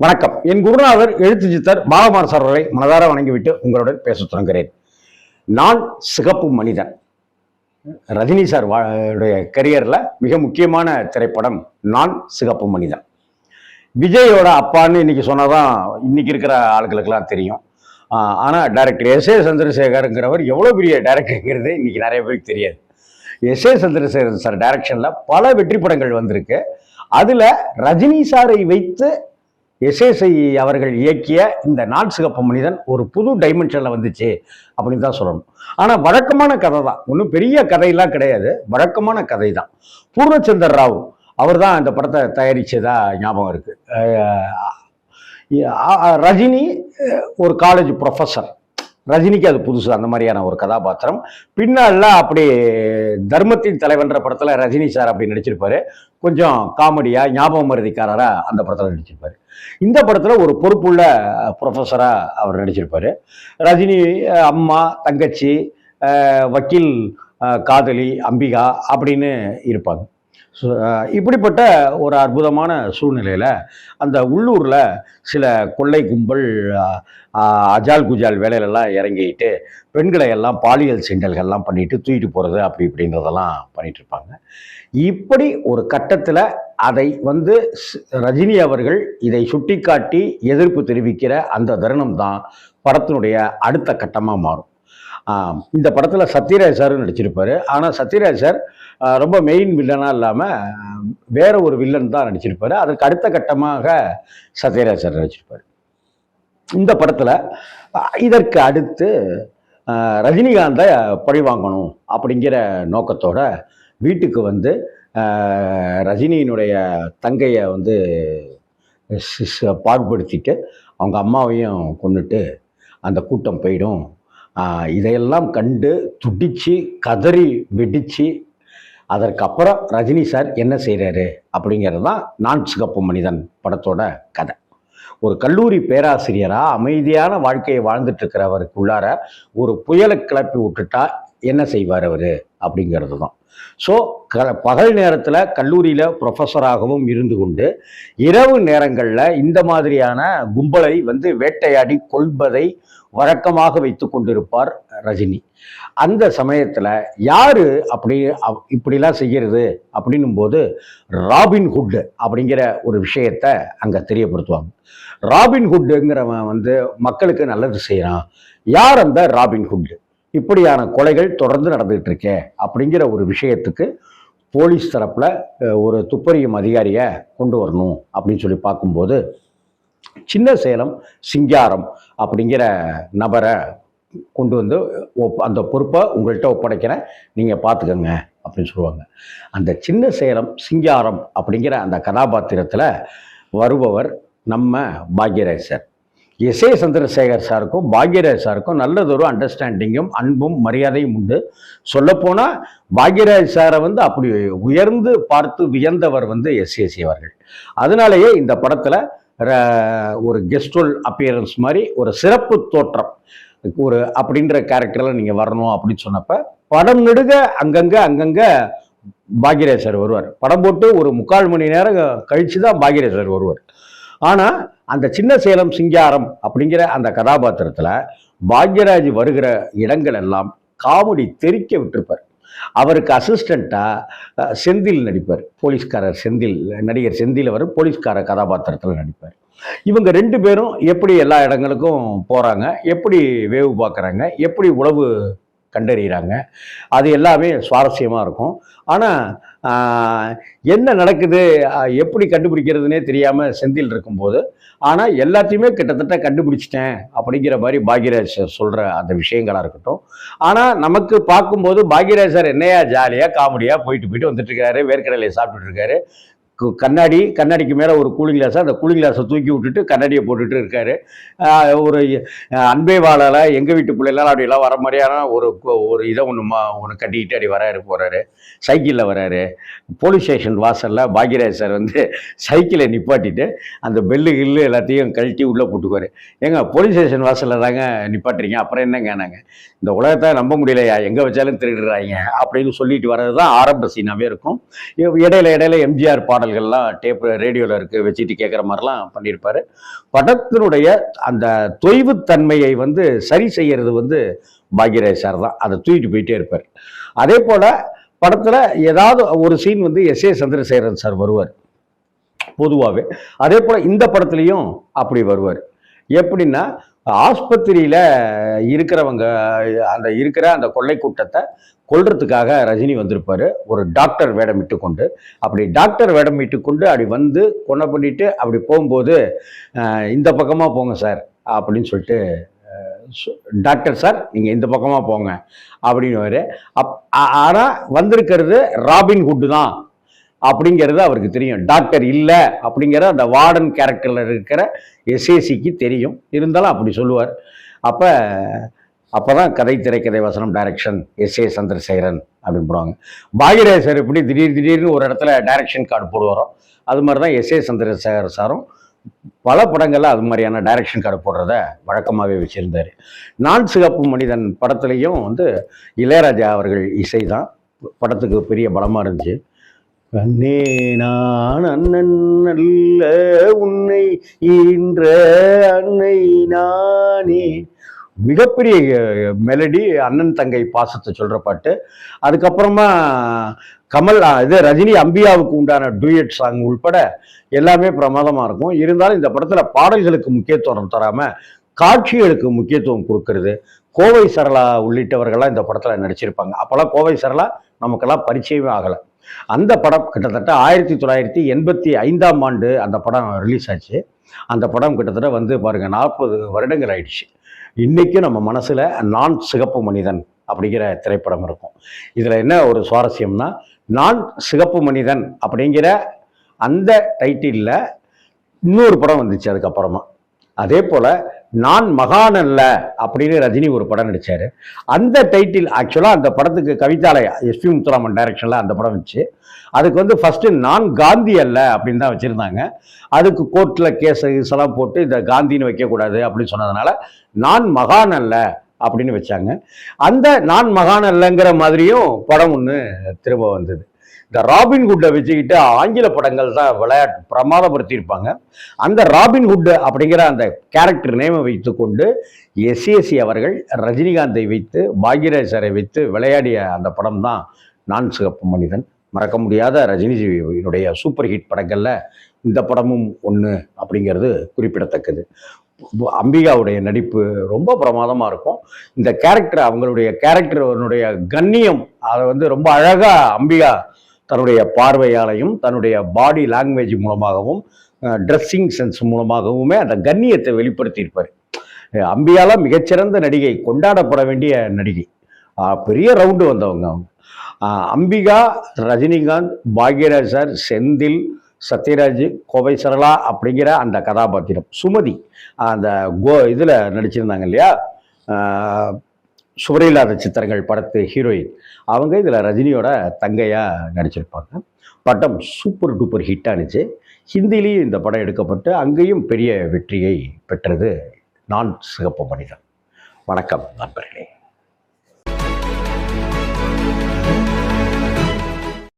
வணக்கம். என் குருநாதர் எழுத்து சித்தர் பாலகுமார சார் அவரை மனதார வணங்கிவிட்டு உங்களுடன் பேசத் தொடங்குகிறேன். நான் சிகப்பு மனிதன். ரஜினி சார் உடைய கரியர்ல மிக முக்கியமான திரைப்படம் நான் சிகப்பு மனிதன். விஜயோட அப்பான்னு இன்னைக்கு சொன்னாதான் இன்னைக்கு இருக்கிற ஆளுகளுக்கெல்லாம் தெரியும். ஆனா டைரக்டர் எஸ்.ஏ. சந்திரசேகருங்கிறவர் எவ்வளவு பெரிய டைரக்டருங்கிறது இன்னைக்கு நிறைய பேருக்கு தெரியாது. எஸ்.ஏ. சந்திரசேகர் சார் டைரக்ஷன்ல பல வெற்றி படங்கள் வந்திருக்கு. அதுல ரஜினி சாரை வைத்து எஸ்ஏஎஸ்ஐ அவர்கள் இயக்கிய இந்த நான் சிகப்பு மனிதன் ஒரு புது டைமென்ஷன்ல வந்துச்சு அப்படின்னு தான் சொல்லணும். ஆனா வழக்கமான கதை தான், ஒன்றும் பெரிய கதையெல்லாம் கிடையாது, வழக்கமான கதை தான். பூர்ணச்சந்தர் ராவ் அவர் தான் இந்த படத்தை தயாரிச்சதா ஞாபகம் இருக்கு. ரஜினி ஒரு காலேஜ் ப்ரொஃபஸர், ரஜினிக்கு அது புதுசு, அந்த மாதிரியான ஒரு கதாபாத்திரம். பின்னால அப்படி தர்மத்தின் தலைவன்ற படத்துல ரஜினி சார் அப்படி நடிச்சிருப்பாரு, கொஞ்சம் காமெடியா ஞாபகம் மருதிக்காரரா அந்த படத்துல நடிச்சிருப்பாரு. இந்த படத்துல ஒரு பொறுப்புள்ள ப்ரொஃபஸரா அவர் நடிச்சிருப்பாரு. ரஜினி அம்மா, தங்கச்சி, வக்கீல், காதலி, அம்பிகா அப்படின்னு இருப்பாங்க. இப்படிப்பட்ட ஒரு அற்புதமான சூழ்நிலையில அந்த உள்ளூர்ல சில கொள்ளை கும்பல் அஜால் குஜால் வேலையிலெல்லாம் இறங்கிட்டு பெண்களை எல்லாம் பாலியல் சீண்டல்கள்லாம் பண்ணிட்டு தூக்கிட்டு போறது அப்படி இப்படின்றதெல்லாம் பண்ணிட்டு இருப்பாங்க. இப்படி ஒரு கட்டத்துல அதை ரஜினி அவர்கள் இதை சுட்டிக்காட்டி எதிர்ப்பு தெரிவிக்கிற அந்த தருணம் தான் படத்தினுடைய அடுத்த கட்டமா மாறும். இந்த படத்துல சத்யராஜ் சார் நடிச்சிருப்பாரு. ஆனா சத்யராஜ் சார் ரொம்ப மெயின் வில்லனா இல்லாம வேற ஒரு வில்லன் தான் நடிச்சிருப்பாரு. அதற்கு அடுத்த கட்டமாக சத்யராஜ் சார் நடிச்சிருப்பாரு. இந்த படத்துல இதற்கு அடுத்து ரஜினிகாந்தை பழி வாங்கணும் அப்படிங்கிற நோக்கத்தோட வீட்டுக்கு ரஜினியினுடைய தங்கையை பாடுபடுத்திட்டு அவங்க அம்மாவையும் கொண்டுட்டு அந்த கூட்டம் போயிடும். இதையெல்லாம் கண்டு துடிச்சு கதறி வெடிச்சு அதற்கப்புறம் ரஜினி சார் என்ன செய்கிறாரு அப்படிங்கிறது தான் நான் சிகப்பு மனிதன் படத்தோட கதை. ஒரு கல்லூரி பேராசிரியராக அமைதியான வாழ்க்கையை வாழ்ந்துட்டு இருக்கிறவருக்குள்ளார ஒரு புயலை கிளப்பி விட்டுட்டா என்ன செய்வார் அவர் அப்படிங்கிறது தான். ஸோ பகல் நேரத்தில் கல்லூரியில் ப்ரொஃபஸராகவும் இருந்து கொண்டு இரவு நேரங்களில் இந்த மாதிரியான கும்பலை வேட்டையாடி கொள்வதை வழக்கமாக வைத்து கொண்டிருப்பார் ரஜினி. அந்த சமயத்தில் யாரு இப்படிலாம் செய்கிறது அப்படின்னும் போது ராபின்ஹுட் அப்படிங்கிற ஒரு விஷயத்த அங்கே தெரியப்படுத்துவாங்க. ராபின்ஹுட்டுங்கிறவன் மக்களுக்கு நல்லது செய்யறான். யார் அந்த ராபின்ஹுட்? இப்படியான கொலைகள் தொடர்ந்து நடந்துகிட்டு இருக்கே அப்படிங்கிற ஒரு விஷயத்துக்கு போலீஸ் தரப்புல ஒரு துப்பறியும் அதிகாரியை கொண்டு வரணும் அப்படின்னு சொல்லி பார்க்கும்போது சின்ன சேலம் சிங்காரம் அப்படிங்கிற நபரை கொண்டு அந்த பொறுப்பை உங்கள்கிட்ட ஒப்படைக்கிறேன், நீங்கள் பார்த்துக்கங்க அப்படின்னு சொல்லுவாங்க. அந்த சின்ன சேலம் சிங்காரம் அப்படிங்கிற அந்த கதாபாத்திரத்தில் வருபவர் நம்ம பாக்யராஜ் சார். எஸ்.ஏ. சந்திரசேகர் சாருக்கும் பாக்யராஜ் சாருக்கும் நல்லதொரு அண்டர்ஸ்டாண்டிங்கும் அன்பும் மரியாதையும் உண்டு. சொல்லப்போனால் பாக்யராஜ் சாரை அப்படி உயர்ந்து பார்த்து வியந்தவர் எஸ்.ஏ. அவர்கள். அதனாலேயே இந்த படத்தில் ஒரு கெஸ்ட் ரோல் அப்பியரன்ஸ் மாதிரி ஒரு சிறப்பு தோற்றம் ஒரு அப்படின்ற கேரக்டரில் நீங்கள் வரணும் அப்படின்னு சொன்னப்ப படம் நெடுக அங்கங்கே பாக்யராஜ் சார் வருவார். படம் போட்டு ஒரு 3/4 மணி நேரம் கழிச்சு தான் பாக்யராஜ் சார் வருவார். ஆனால் அந்த சின்ன சேலம் சிங்காரம் அப்படிங்கிற அந்த கதாபாத்திரத்தில் பாக்யராஜ் வருகிற இடங்கள் எல்லாம் காமெடி தெறிக்க விட்டுருப்பார். அவருக்கு அசிஸ்டண்ட்டாக செந்தில் நடிப்பார். போலீஸ்காரர் செந்தில், நடிகர் செந்தில் அவர் போலீஸ்கார கதாபாத்திரத்தில் நடிப்பார். இவங்க 2 பேரும் எப்படி எல்லா இடங்களுக்கும் போகிறாங்க, எப்படி வேவு பார்க்குறாங்க, எப்படி உளவு கண்டறிகிறாங்க, அது எல்லாமே சுவாரஸ்யமாக இருக்கும். ஆனால் என்ன நடக்குது எப்படி கண்டுபிடிக்கிறதுனே தெரியாமல் செந்தில் இருக்கும்போது ஆனால் எல்லாத்தையுமே கிட்டத்தட்ட கண்டுபிடிச்சிட்டேன் அப்படிங்கிற மாதிரி பாக்யராஜ் சார் சொல்கிற அந்த விஷயங்களாக இருக்கட்டும். ஆனால் நமக்கு பார்க்கும்போது பாக்யராஜ் சார் என்னையா ஜாலியாக காமெடியாக போயிட்டு வந்துட்டு இருக்காரு, வேர்க்கடலையை சாப்பிட்டுட்டு இருக்காரு. கண்ணாடிக்கு மேலே ஒரு கூலிங் கிளாஸை, அந்த கூலிங் கிளாஸை தூக்கி விட்டுட்டு கண்ணாடியை போட்டுட்டு இருக்காரு. ஒரு அன்பே வாழல எங்கள் வீட்டு பிள்ளைலாம் அப்படிலாம் வர மாதிரியான ஒரு இதை ஒன்று கட்டிக்கிட்டு அப்படி போகிறாரு. சைக்கிளில் வராரு. போலீஸ் ஸ்டேஷன் வாசலில் பாக்யராஜ் சார் சைக்கிளை நிப்பாட்டிட்டு அந்த கில்லு எல்லாத்தையும் கழட்டி உள்ளே போட்டுக்குவார். ஏங்க போலீஸ் ஸ்டேஷன் வாசலில் தாங்க நிப்பாட்டுறீங்க, அப்புறம் என்னங்க நாங்கள் இந்த உலகத்தை நம்ப முடியலையா, எங்கே வச்சாலும் திருடுறாங்க அப்படின்னு சொல்லிட்டு வர்றது தான் ஆரம்ப சீனாவே இருக்கும். இடையில எம்ஜிஆர் பாடல் பாடல்கள்லாம் டேப் ரேடியோவில் இருக்குது வச்சுட்டு கேட்குற மாதிரிலாம் பண்ணியிருப்பார். படத்தினுடைய அந்த தொய்வுத்தன்மையை வந்து சரி செய்கிறது வந்து பாக்யராஜ் சார் தான். அதை தூக்கிட்டு போயிட்டே இருப்பார். அதே போல் படத்தில் ஏதாவது ஒரு சீன் வந்து எஸ். ஏ. சந்திரசேகரன் சார் வருவார் பொதுவாகவே. அதே போல் இந்த படத்துலையும் அப்படி வருவார். எப்படின்னா, ஆஸ்பத்திரியில் இருக்கிறவங்க அந்த இருக்கிற அந்த கொள்ளை கூட்டத்தை கொல்றதுக்காக ரஜினி வந்திருப்பார் ஒரு டாக்டர் வேடமிட்டு கொண்டு. அப்படி டாக்டர் வேடமிட்டு கொண்டு அப்படி வந்து கொலை பண்ணிட்டு அப்படி போகும்போது, இந்த பக்கமாக போங்க சார் அப்படின்னு சொல்லிட்டு, டாக்டர் சார் நீங்கள் இந்த பக்கமாக போங்க அப்படின்னு. ஆனால் வந்திருக்கிறது ராபின் ஹுட்டு தான் அப்படிங்கிறது அவருக்கு தெரியும். டாக்டர் இல்லை அப்படிங்கிற அந்த வார்டன் கேரக்டரில் இருக்கிற எஸ்ஏசிக்கு தெரியும். இருந்தாலும் அப்படி சொல்லுவார். அப்போ தான் கதை, திரைக்கதை, வசனம், டைரக்ஷன் எஸ்.ஏ. சந்திரசேகரன் அப்படின்னு போடுவாங்க. பாக்யராஜ் சார் எப்படி திடீர்னு ஒரு இடத்துல டைரக்ஷன் கார்டு போடுவாரோ, அது மாதிரி தான் எஸ்.ஏ. சந்திரசேகர் சாரும் பல படங்களில் அது மாதிரியான டைரக்ஷன் கார்டு போடுறத வழக்கமாகவே வச்சுருந்தார். நான் சிகப்பு மனிதன் படத்துலேயும் வந்து இளையராஜா அவர்கள் இசை தான் படத்துக்கு பெரிய பலமாக இருந்துச்சு. கண்ணே நான் அண்ணன் அல்ல உன்னை ஈன்ற அன்னை நானே, மிகப்பெரிய மெலடி, அண்ணன் தங்கை பாசத்தை சொல்கிற பாட்டு. அதுக்கப்புறமா கமல் இது ரஜினி அம்பியாவுக்கு உண்டான டூயட் சாங் உள்பட எல்லாமே பிரமாதமாக இருக்கும். இருந்தாலும் இந்த படத்தில் பாடல்களுக்கு முக்கியத்துவம் தராமல் காட்சிகளுக்கு முக்கியத்துவம் கொடுக்கறது. கோவை சரளா உள்ளிட்டவர்கள்லாம் இந்த படத்தில் நடிச்சிருப்பாங்க. அப்போல்லாம் கோவை சரளா நமக்கெல்லாம் பரிச்சயமே ஆகலை. அந்த படம் கிட்டத்தட்ட 1985ஆம் ஆண்டு அந்த படம் ரிலீஸ் ஆச்சு. அந்த படம் கிட்டத்தட்ட வந்து பாருங்க 40 வருடங்கள் ஆயிடுச்சு. இன்னைக்கும் நம்ம மனசுல நான் சிகப்பு மனிதன் அப்படிங்கிற திரைப்படம் இருக்கும். இதுல என்ன ஒரு சுவாரஸ்யம்னா, நான் சிகப்பு மனிதன் அப்படிங்கிற அந்த டைட்டில்ல இன்னொரு படம் வந்துச்சு அதுக்கப்புறமா. அதே போல நான் மகான் அல்ல அப்படின்னு ரஜினி ஒரு படம் நடிச்சாரு. அந்த டைட்டில் ஆக்சுவலாக அந்த படத்துக்கு கவிதாலயா எஸ்பி முத்துராமன் டைரக்ஷன்ல அந்த படம் வச்சு, அதுக்கு வந்து ஃபர்ஸ்ட் நான் காந்தி அல்ல அப்படின்னு தான் வச்சிருந்தாங்க. அதுக்கு கோர்ட்ல கேஸ் எல்லாம் போட்டு இந்த காந்தின்னு வைக்கக்கூடாது அப்படின்னு சொன்னதுனால நான் மகான் அல்ல அப்படின்னு வச்சாங்க. அந்த நான் மகான் அல்லங்கிற மாதிரியும் படம் ஒன்று திரும்ப வந்தது. இந்த ராபின்ஹுட்டை வச்சுக்கிட்டு ஆங்கில படங்கள் தான் விளையாட்டு பிரமாதப்படுத்தியிருப்பாங்க. அந்த ராபின்ஹுட் அப்படிங்கிற அந்த கேரக்டர் நேமை வைத்துக்கொண்டு எஸ்ஏசி அவர்கள் ரஜினிகாந்தை வைத்து பாக்யராஜ் சாரை வைத்து விளையாடிய அந்த படம் தான் நான் சிகப்பு மனிதன். மறக்க முடியாத ரஜினியினுடைய சூப்பர் ஹிட் படங்களில் இந்த படமும் ஒன்று அப்படிங்கிறது குறிப்பிடத்தக்கது. அம்பிகாவுடைய நடிப்பு ரொம்ப பிரமாதமாக இருக்கும். இந்த கேரக்டர் அவங்களுடைய கேரக்டருடைய கண்ணியம் அதை வந்து ரொம்ப அழகாக அம்பிகா தன்னுடைய பார்வையாலையும் தன்னுடைய பாடி லாங்குவேஜ் மூலமாகவும் ட்ரெஸ்ஸிங் சென்ஸ் மூலமாகவுமே அந்த கண்ணியத்தை வெளிப்படுத்தியிருப்பார். அம்பியால மிகச்சிறந்த நடிகை, கொண்டாடப்பட வேண்டிய நடிகை, பெரிய ரவுண்டு வந்தவங்க அவங்க. அம்பிகா, ரஜினிகாந்த், பாக்யராஜ் சார், செந்தில், சத்யராஜ், கோவை சரளா அப்படிங்கிற அந்த கதாபாத்திரம், சுமதி அந்த இதில் நடிச்சிருந்தாங்க இல்லையா, சுவரில்லாத சித்திரங்கள் படத்து ஹீரோயின், அவங்க இதில் ரஜினியோட தங்கையாக நடிச்சிருப்பாங்க. படம் சூப்பர் டூப்பர் ஹிட் ஆனிச்சு. ஹிந்திலையும் இந்த படம் எடுக்கப்பட்டு அங்கேயும் பெரிய வெற்றியை பெற்றது நான் சிகப்பு மனிதன். வணக்கம் நண்பர்களே.